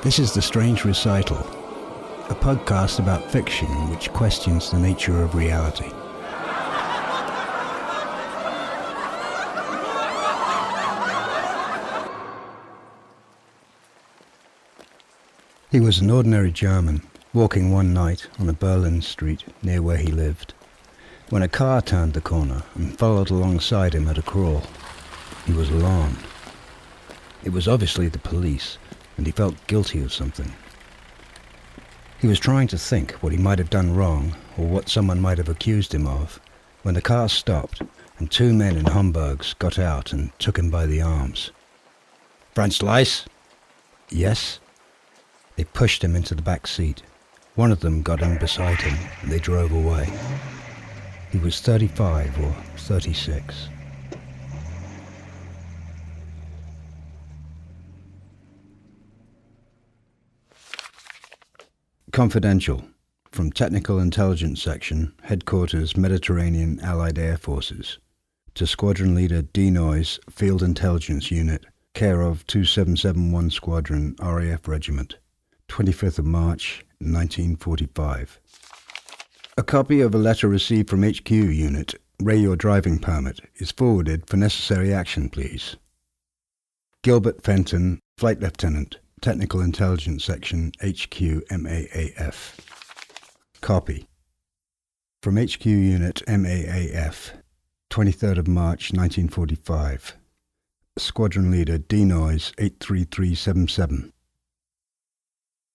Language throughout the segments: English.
This is The Strange Recital, a podcast about fiction which questions the nature of reality. He was an ordinary German, walking one night on a Berlin street near where he lived, when a car turned the corner and followed alongside him at a crawl. He was alarmed. It was obviously the police, and he felt guilty of something. He was trying to think what he might have done wrong, or what someone might have accused him of, when the car stopped and two men in Homburgs got out and took him by the arms. "Franz Leis?" "Yes." They pushed him into the back seat. One of them got in beside him, and they drove away. He was 35 or 36. Confidential. From Technical Intelligence Section, Headquarters Mediterranean Allied Air Forces, to Squadron Leader D. Noyes, Field Intelligence Unit, care of 2771 Squadron, RAF Regiment, 25th of March, 1945. A copy of a letter received from HQ Unit, Ray your driving permit, is forwarded for necessary action, please. Gilbert Fenton, Flight Lieutenant, Technical Intelligence Section, HQ MAAF. Copy. From HQ Unit MAAF, 23rd of March 1945. Squadron Leader D. Noyes, 83377.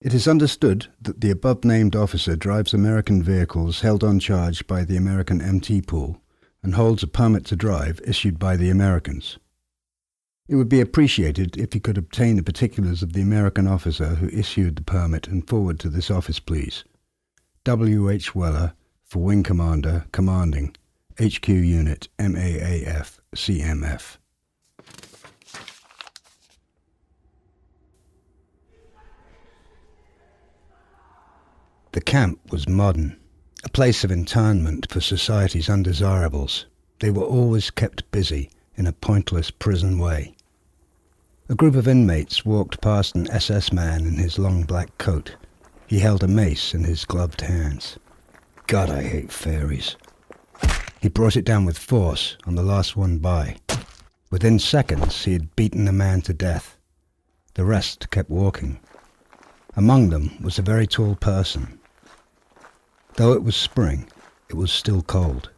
It is understood that the above-named officer drives American vehicles held on charge by the American MT pool and holds a permit to drive issued by the Americans. It would be appreciated if you could obtain the particulars of the American officer who issued the permit and forward to this office, please. W. H. Weller, for Wing Commander, Commanding, HQ Unit, MAAF, CMF. The camp was modern, a place of internment for society's undesirables. They were always kept busy in a pointless prison way. A group of inmates walked past an SS man in his long black coat. He held a mace in his gloved hands. God, I hate fairies. He brought it down with force on the last one by. Within seconds he had beaten a man to death. The rest kept walking. Among them was a very tall person. Though it was spring, it was still cold.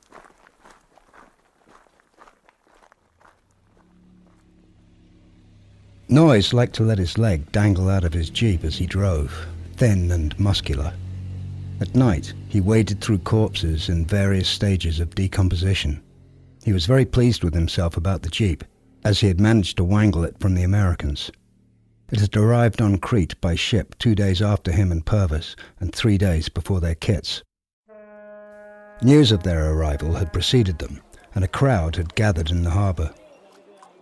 Noyes liked to let his leg dangle out of his jeep as he drove, thin and muscular. At night, he waded through corpses in various stages of decomposition. He was very pleased with himself about the jeep, as he had managed to wangle it from the Americans. It had arrived on Crete by ship 2 days after him and Purvis, and 3 days before their kits. News of their arrival had preceded them, and a crowd had gathered in the harbour.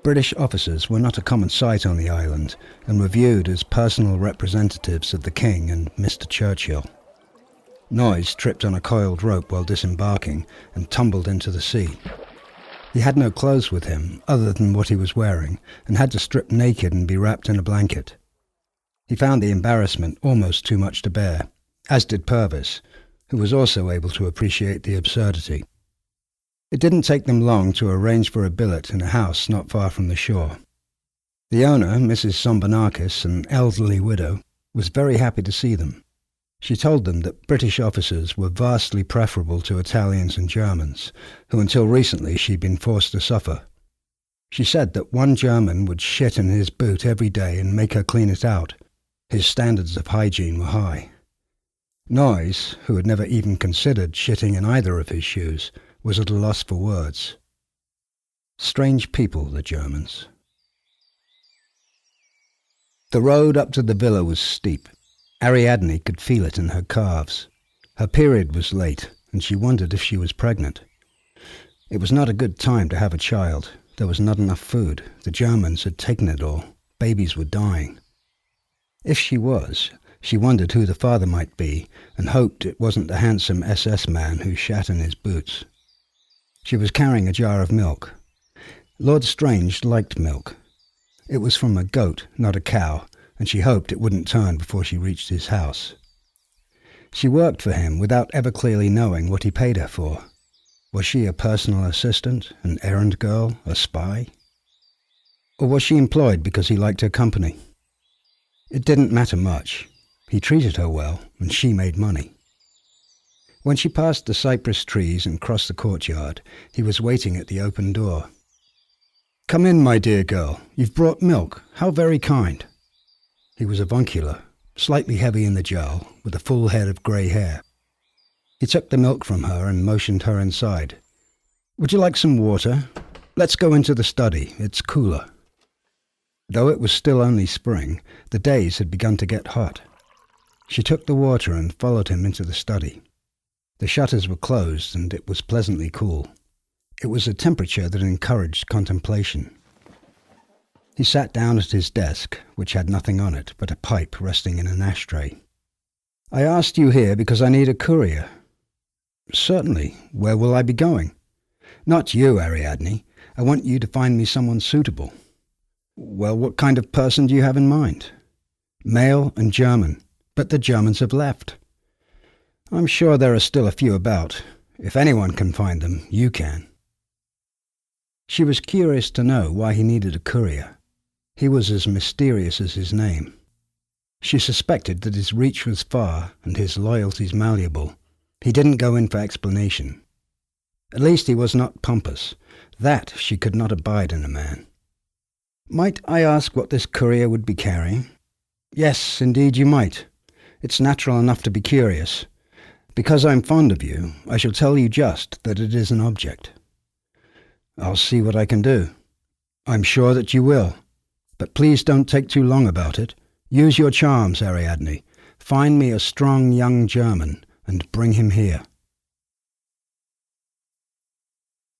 British officers were not a common sight on the island, and were viewed as personal representatives of the King and Mr. Churchill. Noyes tripped on a coiled rope while disembarking and tumbled into the sea. He had no clothes with him other than what he was wearing, and had to strip naked and be wrapped in a blanket. He found the embarrassment almost too much to bear, as did Purvis, who was also able to appreciate the absurdity. It didn't take them long to arrange for a billet in a house not far from the shore. The owner, Mrs. Sombonakis, an elderly widow, was very happy to see them. She told them that British officers were vastly preferable to Italians and Germans, who until recently she'd been forced to suffer. She said that one German would shit in his boot every day and make her clean it out. His standards of hygiene were high. Noyes, who had never even considered shitting in either of his shoes, was at a loss for words. Strange people, the Germans. The road up to the villa was steep. Ariadne could feel it in her calves. Her period was late, and she wondered if she was pregnant. It was not a good time to have a child. There was not enough food. The Germans had taken it all. Babies were dying. If she was, she wondered who the father might be, and hoped it wasn't the handsome SS man who shat in his boots. She was carrying a jar of milk. Lord Strange liked milk. It was from a goat, not a cow, and she hoped it wouldn't turn before she reached his house. She worked for him without ever clearly knowing what he paid her for. Was she a personal assistant, an errand girl, a spy? Or was she employed because he liked her company? It didn't matter much. He treated her well, and she made money. When she passed the cypress trees and crossed the courtyard, he was waiting at the open door. "Come in, my dear girl. You've brought milk. How very kind." He was avuncular, slightly heavy in the jowl, with a full head of grey hair. He took the milk from her and motioned her inside. "Would you like some water? Let's go into the study. It's cooler." Though it was still only spring, the days had begun to get hot. She took the water and followed him into the study. The shutters were closed and it was pleasantly cool. It was a temperature that encouraged contemplation. He sat down at his desk, which had nothing on it but a pipe resting in an ashtray. "I asked you here because I need a courier." "Certainly. Where will I be going?" "Not you, Ariadne. I want you to find me someone suitable." "Well, what kind of person do you have in mind?" "Male and German. But the Germans have left." "I'm sure there are still a few about. If anyone can find them, you can." She was curious to know why he needed a courier. He was as mysterious as his name. She suspected that his reach was far and his loyalties malleable. He didn't go in for explanation. At least he was not pompous. That she could not abide in a man. "Might I ask what this courier would be carrying?" "Yes, indeed you might. It's natural enough to be curious. Because I'm fond of you, I shall tell you just that it is an object." "I'll see what I can do." "I'm sure that you will. But please don't take too long about it. Use your charms, Ariadne. Find me a strong young German and bring him here."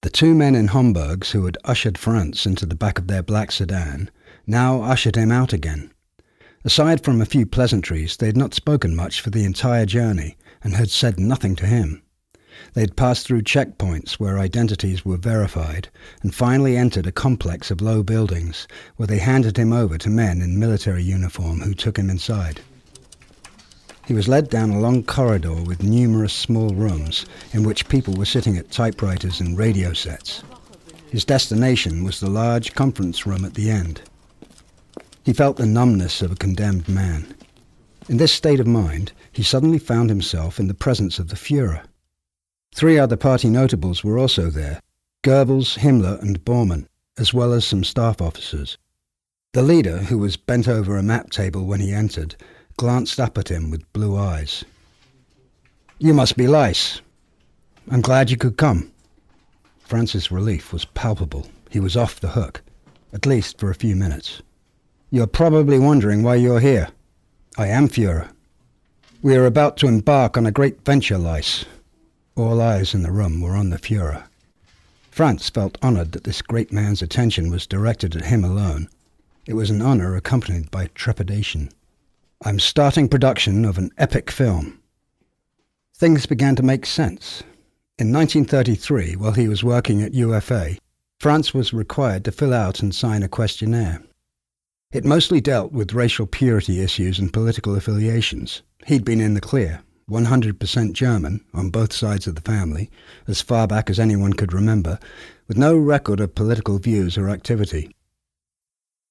The two men in Homburgs who had ushered Franz into the back of their black sedan now ushered him out again. Aside from a few pleasantries, they had not spoken much for the entire journey and had said nothing to him. They had passed through checkpoints where identities were verified and finally entered a complex of low buildings where they handed him over to men in military uniform who took him inside. He was led down a long corridor with numerous small rooms in which people were sitting at typewriters and radio sets. His destination was the large conference room at the end. He felt the numbness of a condemned man. In this state of mind, he suddenly found himself in the presence of the Führer. 3 other party notables were also there, Goebbels, Himmler and Bormann, as well as some staff officers. The leader, who was bent over a map table when he entered, glanced up at him with blue eyes. "You must be Leiss. I'm glad you could come." Franz's relief was palpable. He was off the hook, at least for a few minutes. "You're probably wondering why you're here." "I am Führer." "We are about to embark on a great venture, Leiss." All eyes in the room were on the Führer. Franz felt honoured that this great man's attention was directed at him alone. It was an honour accompanied by trepidation. "I'm starting production of an epic film." Things began to make sense. In 1933, while he was working at UFA, Franz was required to fill out and sign a questionnaire. It mostly dealt with racial purity issues and political affiliations. He'd been in the clear, 100% German, on both sides of the family, as far back as anyone could remember, with no record of political views or activity.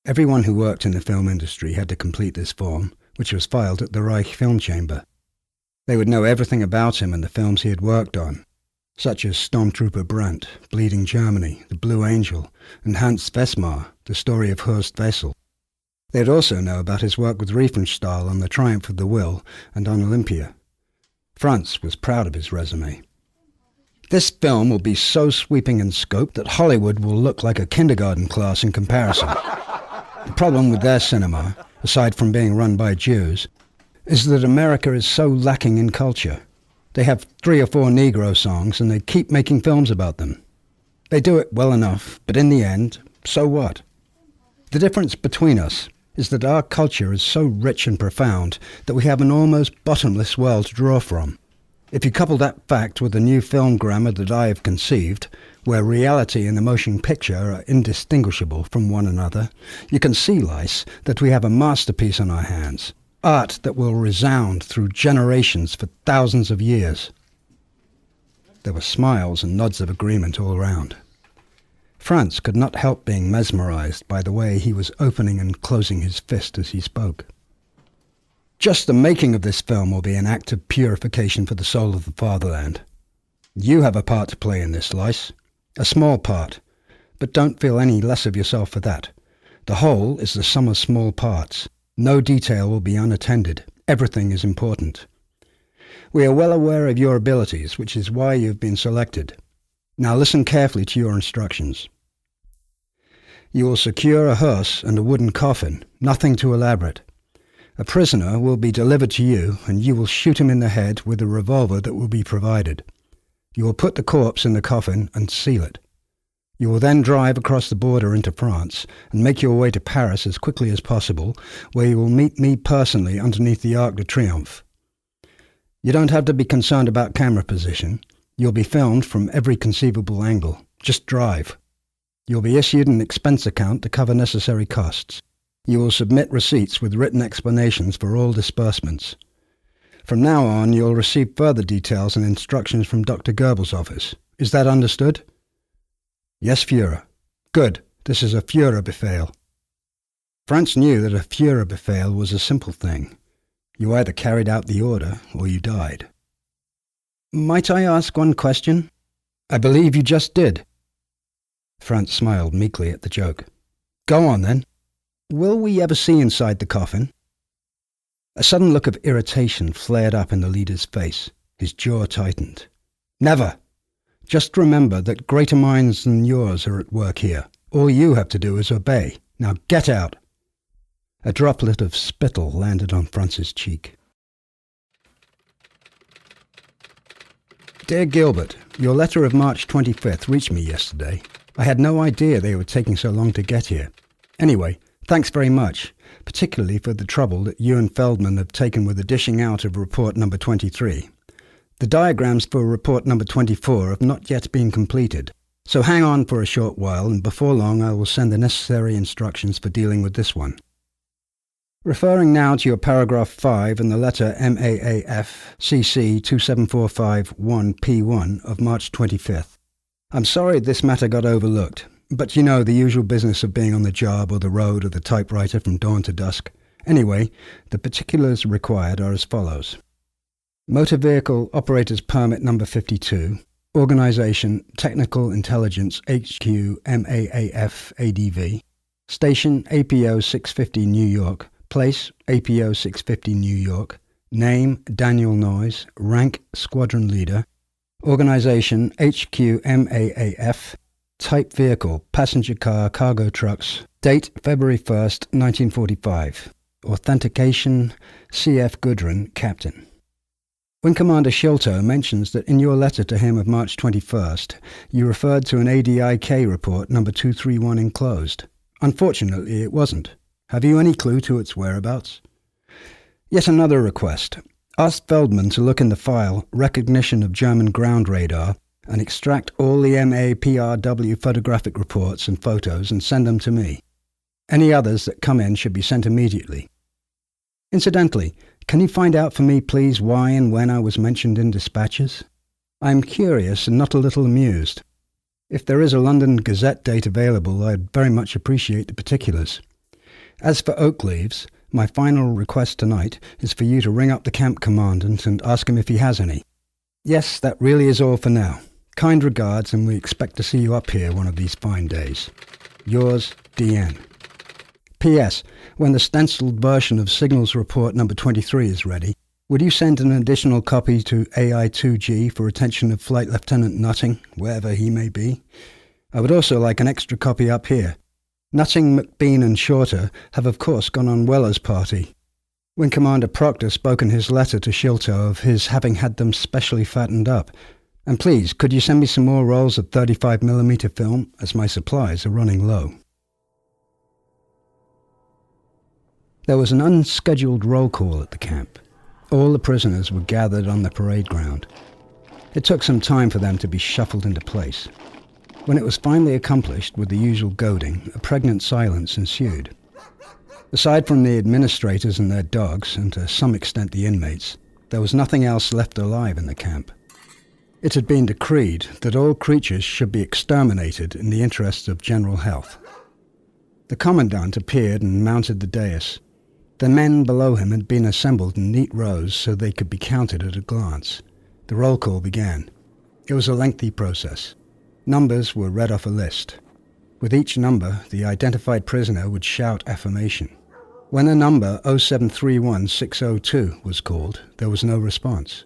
Everyone who worked in the film industry had to complete this form, which was filed at the Reich Film Chamber. They would know everything about him and the films he had worked on, such as Stormtrooper Brandt, Bleeding Germany, The Blue Angel, and Hans Vesmar, The Story of Horst Wessel. They'd also know about his work with Riefenstahl on The Triumph of the Will and on Olympia. Franz was proud of his resume. "This film will be so sweeping in scope that Hollywood will look like a kindergarten class in comparison. The problem with their cinema, aside from being run by Jews, is that America is so lacking in culture. They have 3 or 4 Negro songs and they keep making films about them. They do it well enough, but in the end, so what? The difference between us is that our culture is so rich and profound that we have an almost bottomless well to draw from. If you couple that fact with the new film grammar that I have conceived, where reality and the motion picture are indistinguishable from one another, you can see, Lice, that we have a masterpiece on our hands. Art that will resound through generations for thousands of years. There were smiles and nods of agreement all round. Franz could not help being mesmerized by the way he was opening and closing his fist as he spoke. Just the making of this film will be an act of purification for the soul of the fatherland. You have a part to play in this, Lice. A small part, but don't feel any less of yourself for that. The whole is the sum of small parts. No detail will be unattended. Everything is important. We are well aware of your abilities, which is why you have been selected. Now listen carefully to your instructions. You will secure a hearse and a wooden coffin, nothing too elaborate. A prisoner will be delivered to you, and you will shoot him in the head with a revolver that will be provided. You will put the corpse in the coffin and seal it. You will then drive across the border into France and make your way to Paris as quickly as possible, where you will meet me personally underneath the Arc de Triomphe. You don't have to be concerned about camera position. You'll be filmed from every conceivable angle. Just drive. You'll be issued an expense account to cover necessary costs. You will submit receipts with written explanations for all disbursements. From now on, you'll receive further details and instructions from Dr. Goebbels' office. Is that understood? Yes, Führer. Good. This is a Führerbefehl. Franz knew that a Führerbefehl was a simple thing. You either carried out the order or you died. Might I ask one question? I believe you just did. Franz smiled meekly at the joke. Go on, then. Will we ever see inside the coffin? A sudden look of irritation flared up in the leader's face. His jaw tightened. Never! Just remember that greater minds than yours are at work here. All you have to do is obey. Now get out! A droplet of spittle landed on Franz's cheek. Dear Gilbert, your letter of March 25th reached me yesterday. I had no idea they were taking so long to get here. Anyway, thanks very much, particularly for the trouble that you and Feldman have taken with the dishing out of report number 23. The diagrams for report number 24 have not yet been completed, so hang on for a short while, and before long I will send the necessary instructions for dealing with this one. Referring now to your paragraph 5 in the letter MAAF CC 27451P1 of March 25th. I'm sorry this matter got overlooked, but you know the usual business of being on the job or the road or the typewriter from dawn to dusk. Anyway, the particulars required are as follows. Motor Vehicle Operator's Permit number 52, Organization Technical Intelligence HQ MAAF ADV, Station APO 650 New York, Place APO 650 New York, Name Daniel Noyes, Rank Squadron Leader, Organization HQ MAAF, Type Vehicle Passenger Car Cargo Trucks, Date February 1st, 1945, Authentication CF Gudrun, Captain. Wing Commander Shilto mentions that in your letter to him of March 21st, you referred to an ADIK report number 231 enclosed. Unfortunately, it wasn't. Have you any clue to its whereabouts? Yet another request. Ask Feldman to look in the file Recognition of German Ground Radar and extract all the MAPRW photographic reports and photos and send them to me. Any others that come in should be sent immediately. Incidentally, can you find out for me, please, why and when I was mentioned in dispatches? I am curious and not a little amused. If there is a London Gazette date available, I'd very much appreciate the particulars. As for oak leaves, my final request tonight is for you to ring up the camp commandant and ask him if he has any. Yes, that really is all for now. Kind regards, and we expect to see you up here one of these fine days. Yours, D.N. P.S. When the stenciled version of Signals Report number 23 is ready, would you send an additional copy to AI2G for attention of Flight Lieutenant Nutting, wherever he may be? I would also like an extra copy up here. Nutting, McBean and Shorter have of course gone on Weller's party. Wing Commander Proctor spoke in his letter to Shilto of his having had them specially fattened up. And please, could you send me some more rolls of 35mm film, as my supplies are running low. There was an unscheduled roll call at the camp. All the prisoners were gathered on the parade ground. It took some time for them to be shuffled into place. When it was finally accomplished with the usual goading, a pregnant silence ensued. Aside from the administrators and their dogs, and to some extent the inmates, there was nothing else left alive in the camp. It had been decreed that all creatures should be exterminated in the interests of general health. The commandant appeared and mounted the dais. The men below him had been assembled in neat rows so they could be counted at a glance. The roll call began. It was a lengthy process. Numbers were read off a list. With each number, the identified prisoner would shout affirmation. When the number 0731602 was called, there was no response.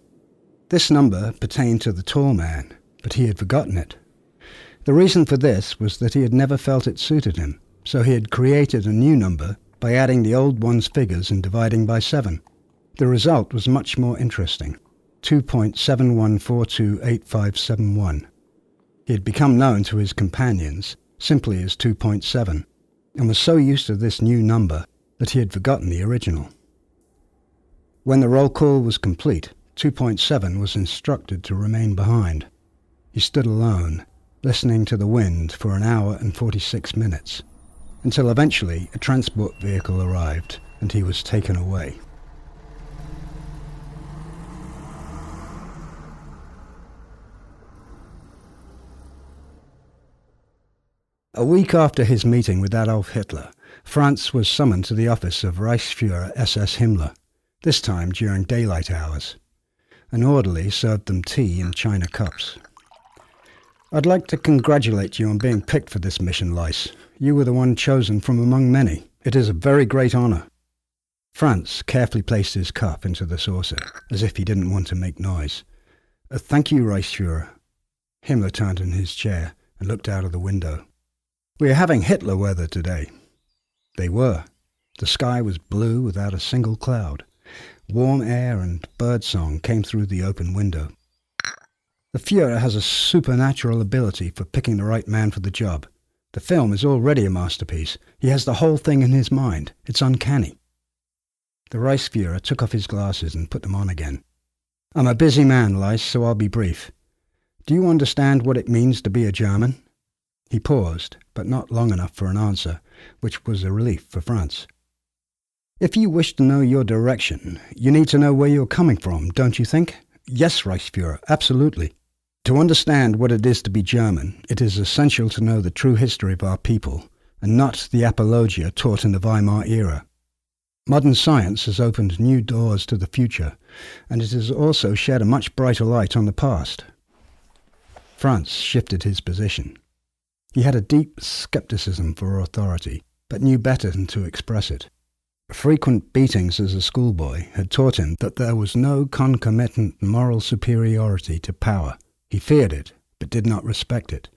This number pertained to the tall man, but he had forgotten it. The reason for this was that he had never felt it suited him, so he had created a new number by adding the old one's figures and dividing by 7. The result was much more interesting, 2.71428571. He had become known to his companions simply as 2.7, and was so used to this new number that he had forgotten the original. When the roll call was complete, 2.7 was instructed to remain behind. He stood alone, listening to the wind for an hour and 46 minutes, until eventually a transport vehicle arrived and he was taken away. A week after his meeting with Adolf Hitler, Franz was summoned to the office of Reichsführer SS Himmler, this time during daylight hours. An orderly served them tea in china cups. "I'd like to congratulate you on being picked for this mission, Lice. You were the one chosen from among many. It is a very great honor." Franz carefully placed his cup into the saucer, as if he didn't want to make noise. Thank you, Reichsführer." Himmler turned in his chair and looked out of the window. "We are having Hitler weather today." They were. The sky was blue without a single cloud. Warm air and birdsong came through the open window. The Führer has a supernatural ability for picking the right man for the job. The film is already a masterpiece. He has the whole thing in his mind. It's uncanny. The Reichsführer took off his glasses and put them on again. "I'm a busy man, Lice, so I'll be brief. Do you understand what it means to be a German?" He paused, but not long enough for an answer, which was a relief for Franz. "If you wish to know your direction, you need to know where you're coming from, don't you think?" "Yes, Reichsführer, absolutely. To understand what it is to be German, it is essential to know the true history of our people, and not the apologia taught in the Weimar era. Modern science has opened new doors to the future, and it has also shed a much brighter light on the past." Franz shifted his position. He had a deep skepticism for authority, but knew better than to express it. Frequent beatings as a schoolboy had taught him that there was no concomitant moral superiority to power. He feared it, but did not respect it,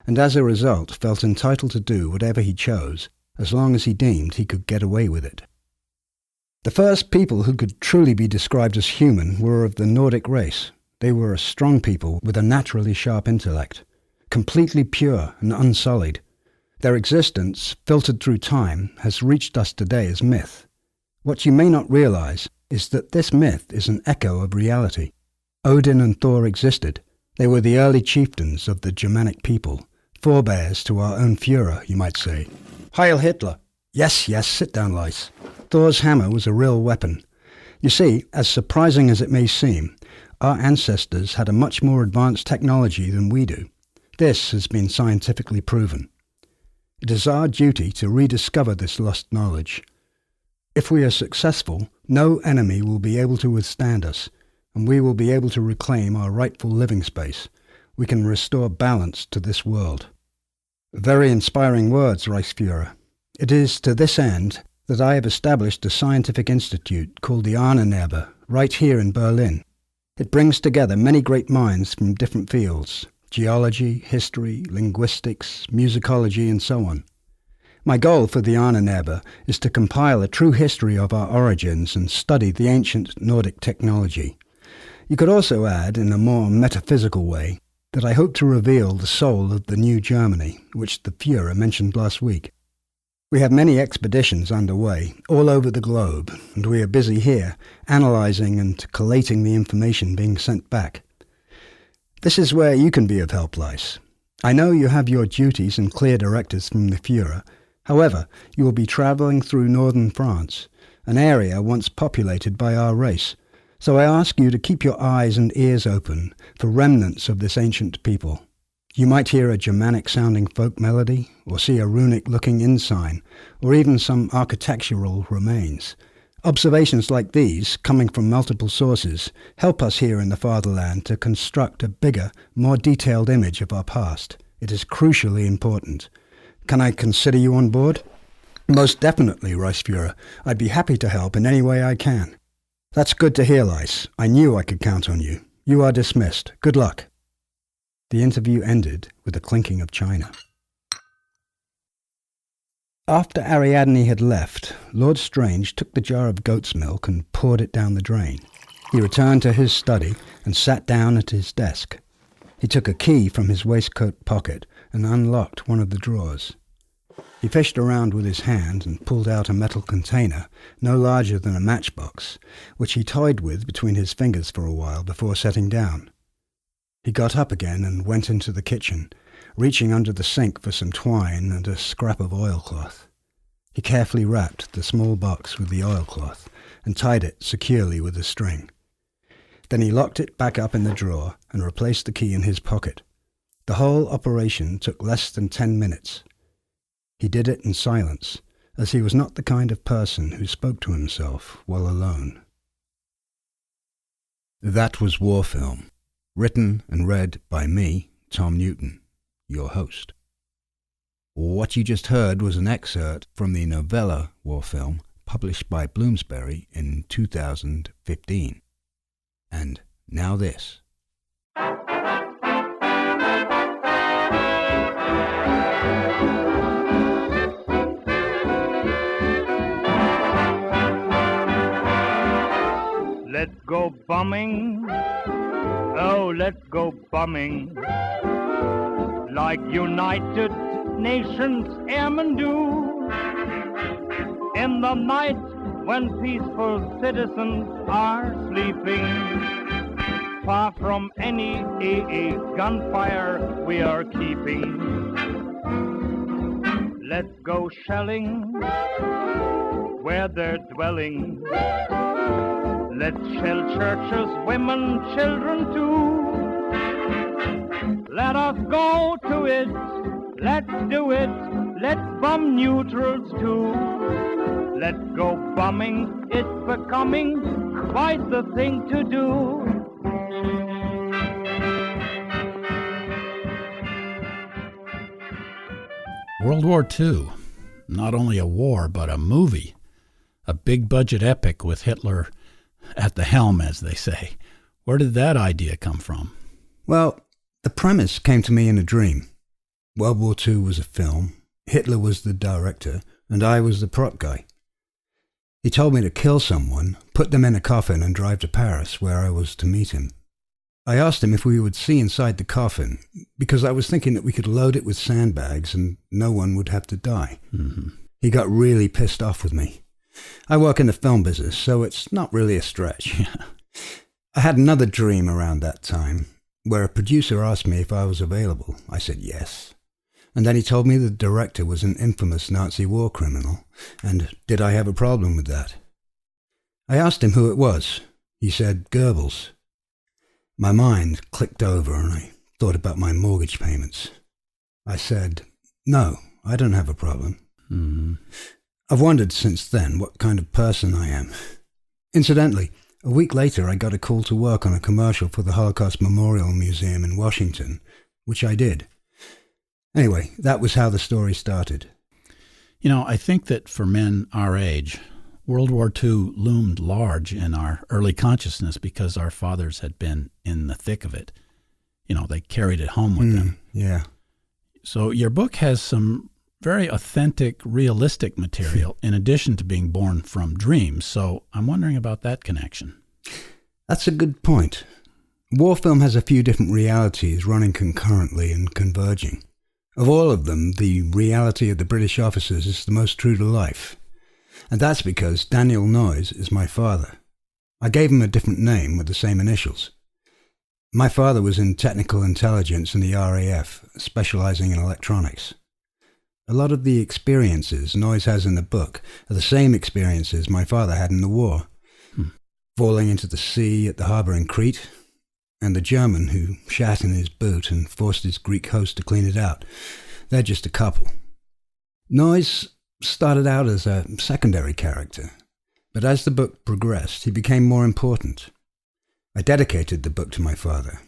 and as a result felt entitled to do whatever he chose, as long as he deemed he could get away with it. The first people who could truly be described as human were of the Nordic race. They were a strong people with a naturally sharp intellect, completely pure and unsullied. Their existence, filtered through time, has reached us today as myth. What you may not realize is that this myth is an echo of reality. Odin and Thor existed. They were the early chieftains of the Germanic people, forebears to our own Führer, you might say. Heil Hitler! Yes, sit down, Lice. Thor's hammer was a real weapon. You see, as surprising as it may seem, our ancestors had a much more advanced technology than we do. This has been scientifically proven. It is our duty to rediscover this lost knowledge. If we are successful, no enemy will be able to withstand us, and we will be able to reclaim our rightful living space. We can restore balance to this world. Very inspiring words, Reichsführer. It is to this end that I have established a scientific institute called the Ahnenerbe, right here in Berlin. It brings together many great minds from different fields: geology, history, linguistics, musicology, and so on. My goal for the Ahnenerbe is to compile a true history of our origins and study the ancient Nordic technology. You could also add, in a more metaphysical way, that I hope to reveal the soul of the new Germany, which the Führer mentioned last week. We have many expeditions underway all over the globe, and we are busy here analysing and collating the information being sent back. This is where you can be of help, Lice. I know you have your duties and clear directives from the Führer. However, you will be travelling through northern France, an area once populated by our race. So I ask you to keep your eyes and ears open for remnants of this ancient people. You might hear a Germanic-sounding folk melody, or see a runic-looking inn sign, or even some architectural remains. Observations like these, coming from multiple sources, help us here in the fatherland to construct a bigger, more detailed image of our past. It is crucially important. Can I consider you on board? Most definitely, Reichsführer. I'd be happy to help in any way I can. That's good to hear, Lice. I knew I could count on you. You are dismissed. Good luck. The interview ended with a clinking of china. After Ariadne had left, Lord Strange took the jar of goat's milk and poured it down the drain. He returned to his study and sat down at his desk. He took a key from his waistcoat pocket and unlocked one of the drawers. He fished around with his hand and pulled out a metal container, no larger than a matchbox, which he toyed with between his fingers for a while before setting down. He got up again and went into the kitchen, reaching under the sink for some twine and a scrap of oilcloth. He carefully wrapped the small box with the oilcloth and tied it securely with a string. Then he locked it back up in the drawer and replaced the key in his pocket. The whole operation took less than 10 minutes. He did it in silence, as he was not the kind of person who spoke to himself while alone. That was Warfilm, written and read by me, Tom Newton, your host. What you just heard was an excerpt from the novella Warfilm, published by Bloomsbury in 2015. And now this. Let's go bombing, oh, let's go bombing, like United Nations airmen do. In the night when peaceful citizens are sleeping, far from any AA gunfire we are keeping. Let's go shelling where they're dwelling. Let's shell churches, women, children too. Let us go to it, let's do it, let's bomb neutrals too. Let's go bombing, it's becoming quite the thing to do. World War II, not only a war, but a movie. A big-budget epic with Hitler at the helm, as they say. Where did that idea come from? Well, the premise came to me in a dream. World War II was a film, Hitler was the director, and I was the prop guy. He told me to kill someone, put them in a coffin and drive to Paris, where I was to meet him. I asked him if we would see inside the coffin, because I was thinking that we could load it with sandbags and no one would have to die. Mm-hmm. He got really pissed off with me. I work in the film business, so it's not really a stretch. I had another dream around that time, where a producer asked me if I was available. I said yes. And then he told me the director was an infamous Nazi war criminal, and did I have a problem with that? I asked him who it was. He said Goebbels. My mind clicked over and I thought about my mortgage payments. I said, no, I don't have a problem. Mm-hmm. I've wondered since then what kind of person I am. Incidentally, a week later I got a call to work on a commercial for the Holocaust Memorial Museum in Washington, which I did. Anyway, that was how the story started. You know, I think that for men our age, World War II loomed large in our early consciousness because our fathers had been in the thick of it. You know, they carried it home with them. Yeah. So your book has some very authentic, realistic material in addition to being born from dreams. So I'm wondering about that connection. That's a good point. Warfilm has a few different realities running concurrently and converging. Of all of them, the reality of the British officers is the most true to life. And that's because Daniel Noyes is my father. I gave him a different name with the same initials. My father was in technical intelligence in the RAF, specializing in electronics. A lot of the experiences Noyes has in the book are the same experiences my father had in the war. Falling into the sea at the harbour in Crete, and the German who shat in his boot and forced his Greek host to clean it out. They're just a couple. Noyes started out as a secondary character, but as the book progressed, he became more important. I dedicated the book to my father,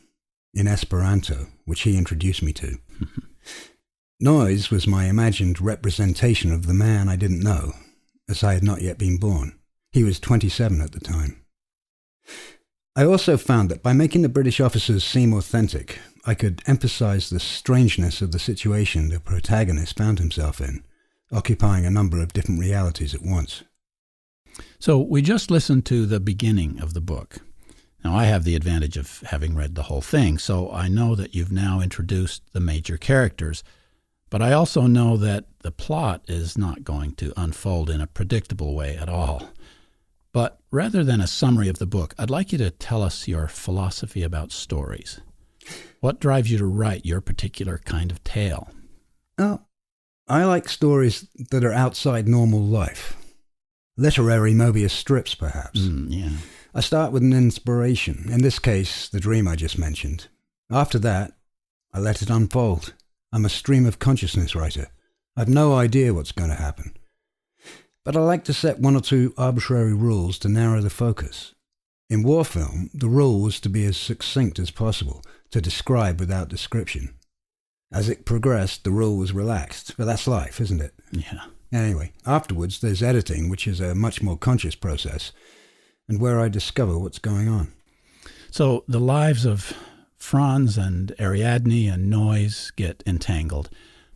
in Esperanto, which he introduced me to. Noyes was my imagined representation of the man I didn't know, as I had not yet been born. He was 27 at the time. I also found that by making the British officers seem authentic, I could emphasize the strangeness of the situation the protagonist found himself in, occupying a number of different realities at once. So we just listened to the beginning of the book. Now, I have the advantage of having read the whole thing, so I know that you've now introduced the major characters. But I also know that the plot is not going to unfold in a predictable way at all. But rather than a summary of the book, I'd like you to tell us your philosophy about stories. What drives you to write your particular kind of tale? Oh, I like stories that are outside normal life. Literary Mobius strips, perhaps. Yeah. I start with an inspiration, in this case, the dream I just mentioned. After that, I let it unfold. I'm a stream of consciousness writer. I've no idea what's going to happen. But I like to set one or two arbitrary rules to narrow the focus. In Warfilm, the rule was to be as succinct as possible, to describe without description. As it progressed, the rule was relaxed, but that's life, isn't it? Yeah. Anyway, afterwards there's editing, which is a much more conscious process, and where I discover what's going on. So the lives of Franz and Ariadne and Noyes get entangled.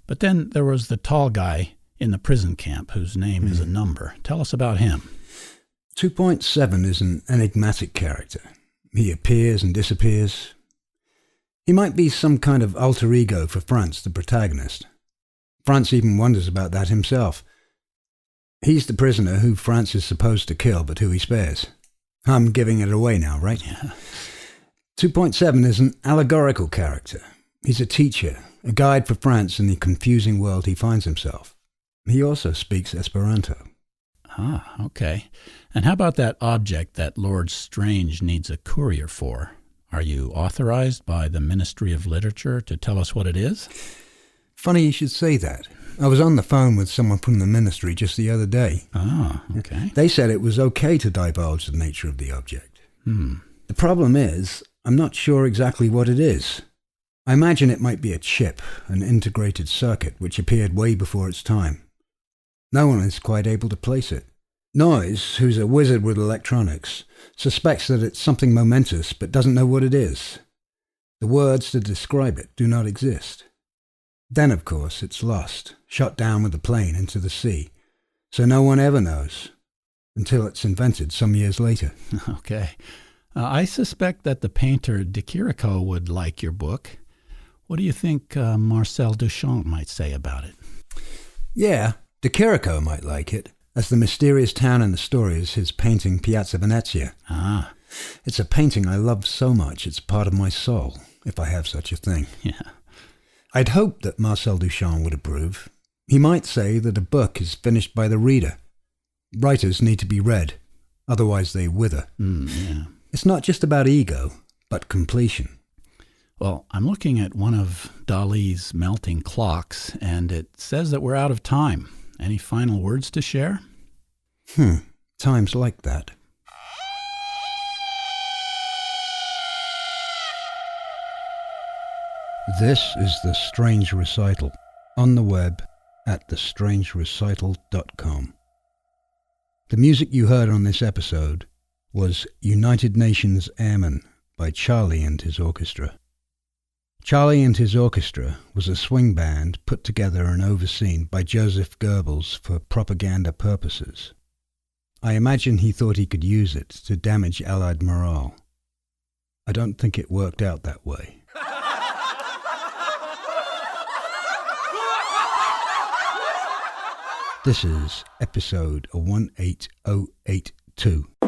But then there was the tall guy in the prison camp whose name is a number. Tell us about him. 2.7 is an enigmatic character. He appears and disappears. He might be some kind of alter ego for Franz, the protagonist. Franz even wonders about that himself. He's the prisoner who Franz is supposed to kill, but who he spares. I'm giving it away now, right? Yeah. 2.7 is an allegorical character. He's a teacher, a guide for Franz in the confusing world he finds himself. He also speaks Esperanto. Ah, okay. And how about that object that Lord Strange needs a courier for? Are you authorized by the Ministry of Literature to tell us what it is? Funny you should say that. I was on the phone with someone from the ministry just the other day. Ah, okay. They said it was okay to divulge the nature of the object. The problem is, I'm not sure exactly what it is. I imagine it might be a chip, an integrated circuit, which appeared way before its time. No one is quite able to place it. Noyes, who's a wizard with electronics, suspects that it's something momentous but doesn't know what it is. The words to describe it do not exist. Then, of course, it's lost, shot down with the plane into the sea, so no one ever knows, until it's invented some years later. Okay. I suspect that the painter De Chirico would like your book. What do you think Marcel Duchamp might say about it? Yeah, De Chirico might like it, as the mysterious town in the story is his painting Piazza Venezia. Ah. It's a painting I love so much it's part of my soul, if I have such a thing. Yeah. I'd hope that Marcel Duchamp would approve. He might say that a book is finished by the reader. Writers need to be read, otherwise they wither. Yeah. It's not just about ego, but completion. Well, I'm looking at one of Dali's melting clocks, and it says that we're out of time. Any final words to share? Times like that. This is The Strange Recital, on the web at thestrangerecital.com. The music you heard on this episode was United Nations Airmen by Charlie and His Orchestra. Charlie and His Orchestra was a swing band put together and overseen by Joseph Goebbels for propaganda purposes. I imagine he thought he could use it to damage Allied morale. I don't think it worked out that way. This is episode 18082.